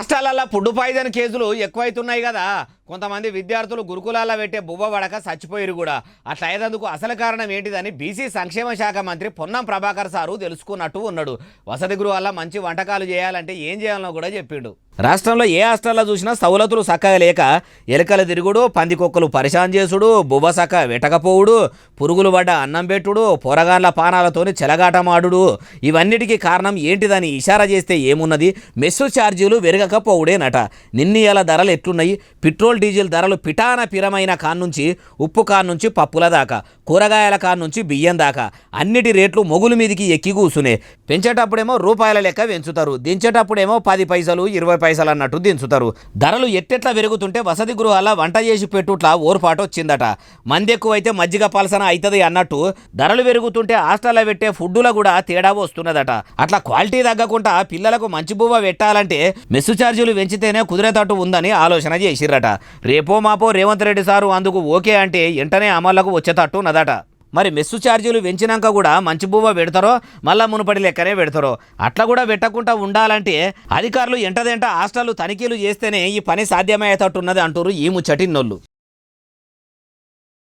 హాస్టళ్లలో food poison కేసులు ఎక్కువైతున్నాయి కదా. కొంతమంది విద్యార్థులు గురుకులాల్లో పెట్టే బువ్వ పడక చచ్చిపోయారు కూడా. అట్లా అయ్యేందుకు అసలు కారణం ఏంటిదని బీసీ సంక్షేమ శాఖ మంత్రి పొన్నం ప్రభాకర్ సారు తెలుసుకున్నట్టు ఉన్నాడు. వసతి గృహాల్లో మంచి వంటకాలు చేయాలంటే ఏం చేయాలనో కూడా చెప్పిండు. రాష్ట్రంలో ఏ హాస్టల్లో చూసినా సౌలతులు చక్కగా లేక ఎలుకల తిరుగుడు, పందికొక్కలు పరిశాన్ చేసుడు, బువ్వ సక్క వెటకపోవుడు, పురుగులు పడ్డ అన్నం పెట్టుడు, పొరగాన్ల పానాలతోని చెలగాటమాడు, ఇవన్నిటికీ కారణం ఏంటిదని ఇషారా చేస్తే ఏమున్నది, మెస్సు ఛార్జీలు వెరగకపోవుడేనట. నిన్నీయాల ధరలు ఎట్లున్నాయి? పెట్రోల్ డీజిల్ ధరలు పిటాన పిరమైన కాన్నుంచి ఉప్పు కాన్నుంచి పప్పుల దాకా, కూరగాయల కాన్నుంచి బియ్యం దాకా అన్నిటి రేట్లు మొగుల మీదికి ఎక్కి కూసునే. పెంచేటప్పుడేమో రూపాయల లెక్క పెంచుతారు, దించేటప్పుడేమో 10 పైసలు 20 పైసలు అన్నట్టు దించుతారు. ధరలు ఎట్టెట్లా పెరుగుతుంటే వసతి గృహాల వంట చేసి పెట్టుట్లా ఓర్పాటు వచ్చిందట. మంది ఎక్కువైతే మజ్జిగ పలసన అవుతుంది అన్నట్టు ధరలు పెరుగుతుంటే హాస్టల్లో పెట్టే ఫుడ్డులో కూడా తేడా వస్తున్నదట. అట్లా క్వాలిటీ తగ్గకుండా పిల్లలకు మంచి బువ్వ పెట్టాలంటే మెస్సు ఛార్జీలు పెంచితేనే కుదిరేటట్టు ఉందని ఆలోచన చేసిర్రట. రేపో మాపో రేవంత్ రెడ్డి సారు అందుకు ఓకే అంటే వెంటనే అమల్లోకి వచ్చేటట్టు ఉన్నదట. మరి మెస్సు ఛార్జీలు పెంచినాక కూడా మంచి బువ్వ పెడతారో మళ్ళా మునుపటి లెక్కనే పెడతారో? అట్లా కూడా పెట్టకుండా ఉండాలంటే అధికారులు ఎంటదెంట హాస్టల్ తనిఖీలు చేస్తేనే ఈ పని సాధ్యమయ్యేటట్టున్నది అంటారు ఈ ముచ్చటిన్నోళ్ళు.